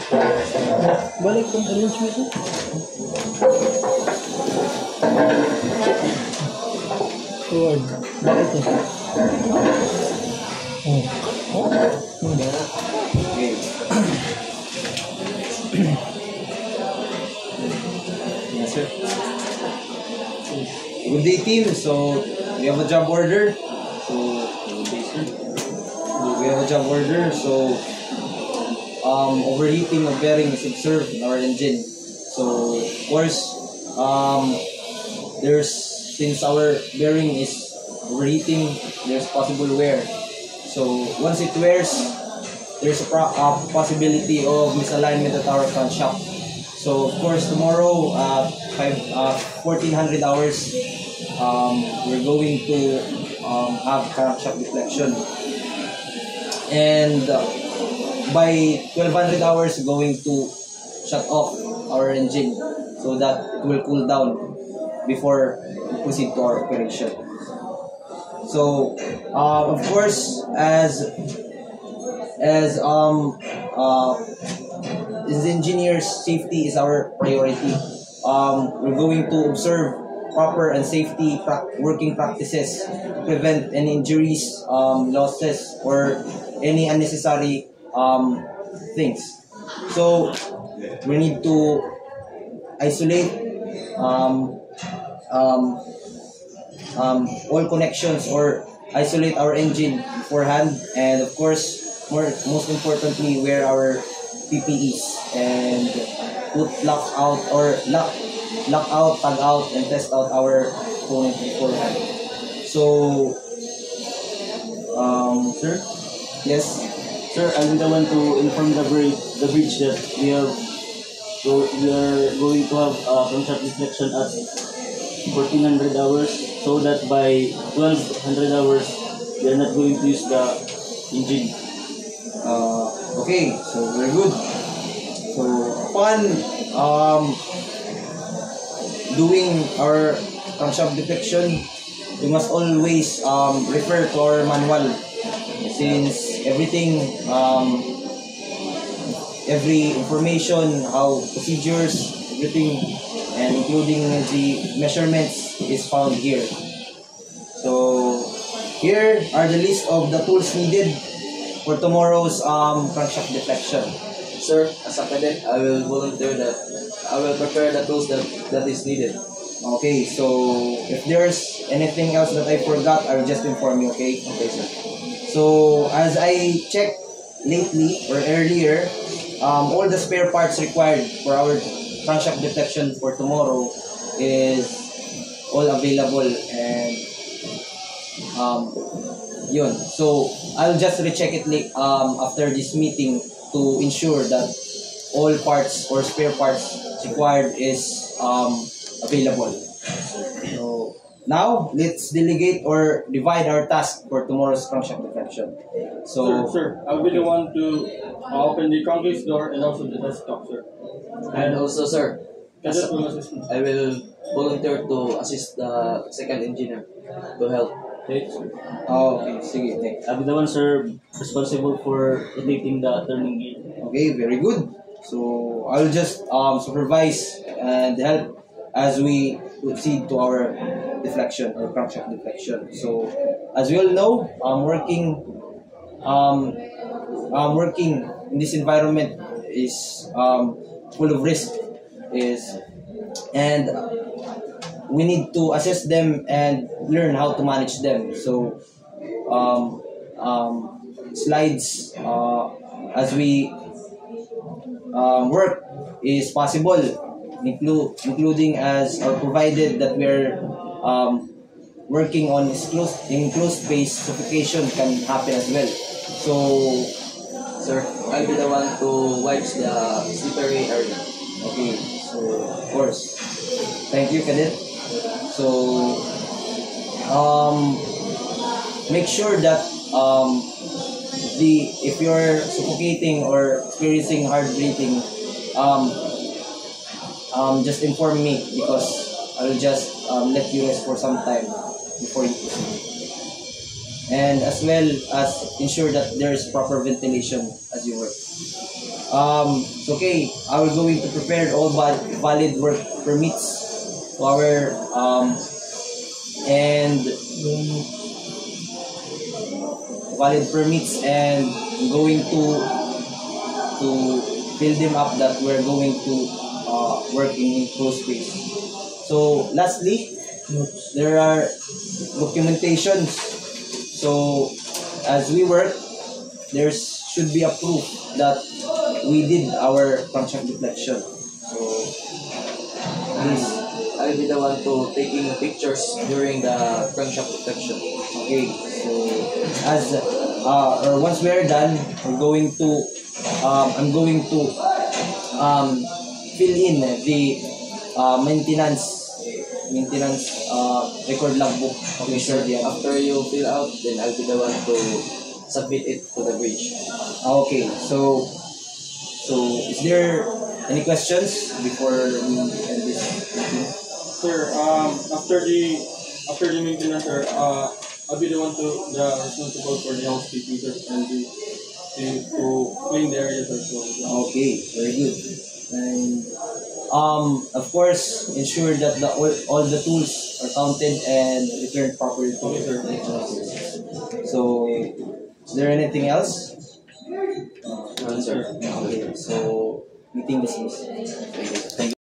Balik kong arrangement mo. Forward. Bakit to? Oh. Oh? Okay. Yes, sir. Good day, team. So, we have a job order. So, good day, sir. We have a job order. So, overheating of bearing is observed in our engine. So, of course, since our bearing is overheating, there's possible wear. So, once it wears, there's a possibility of misalignment at our crankshaft. So, of course, tomorrow, 1400 hours, we're going to have crankshaft deflection. And by 1200 hours, we're going to shut off our engine so that it will cool down before we proceed to our operation. So, of course, as engineers, safety is our priority. We're going to observe proper and safety working practices to prevent any injuries, losses, or any unnecessary things. So we need to isolate all connections or isolate our engine beforehand, and of course, most importantly, wear our PPEs and put lock out, tag out, and test out our component beforehand. So, sir? Yes? Sir, I'm the one to inform the bridge that we are going to have crankshaft deflection at 1400 hours, so that by 1200 hours we are not going to use the engine. Okay, so very good. So upon doing our crankshaft deflection, we must always refer to our manual, since everything, every information, how procedures, everything, and including the measurements is found here. So here are the list of the tools needed for tomorrow's crankshaft deflection. Sir, as a cadet, I will volunteer that I will prepare the tools that is needed. Okay, so if there's anything else that I forgot, I will just inform you, okay? Okay, sir. So as I checked lately or earlier, all the spare parts required for our crankshaft deflection for tomorrow is all available, and yun. So I'll just recheck it after this meeting to ensure that all parts or spare parts required is available. So now let's delegate or divide our task for tomorrow's crankshaft deflection. So Sir, I'll be the one to open the crankcase door and also the desktop, sir. And also, sir, Cadet will assist me. I will volunteer to assist the second engineer to help. Okay. okay, sige, thanks. I'll be the one, sir, responsible for rotating the turning gear. Okay, very good. So I'll just supervise and help as we proceed to our deflection or crankshaft deflection. So as we all know, working in this environment is full of risk, and we need to assess them and learn how to manage them. So slides as we work is possible, including as or provided that we are working on enclosed space, suffocation can happen as well. So, Sir, I'll be the one to wipe the slippery area. okay, so of course, thank you, Cadet. So, make sure that if you're suffocating or experiencing hard breathing, just inform me, because I will just let you rest for some time before you proceed. And as well as ensure that there is proper ventilation as you work. It's okay. I will going to prepare all valid work permits to our and valid permits, and going to fill them up that we're going to work in close space. So lastly, there are documentations. So as we work, there should be a proof that we did our crankshaft deflection. So please, I'll be the one to taking pictures during the crankshaft deflection. okay. So as or once we are done, we're going to I'm going to fill in the maintenance record logbook. Okay, sir. Yeah. After you fill out, then I'll be the one to submit it to the bridge. Okay. So is there any questions before we end this meeting? Sir, after the maintenance, sir, I'll be the one responsible for the housekeeping, sir, and to clean the area, sir. So, Okay, very good. And of course, ensure that all the tools are counted and returned properly to Okay, sir. So, is there anything else? Sir. Okay, so meeting dismissed. Thank you. Thank you.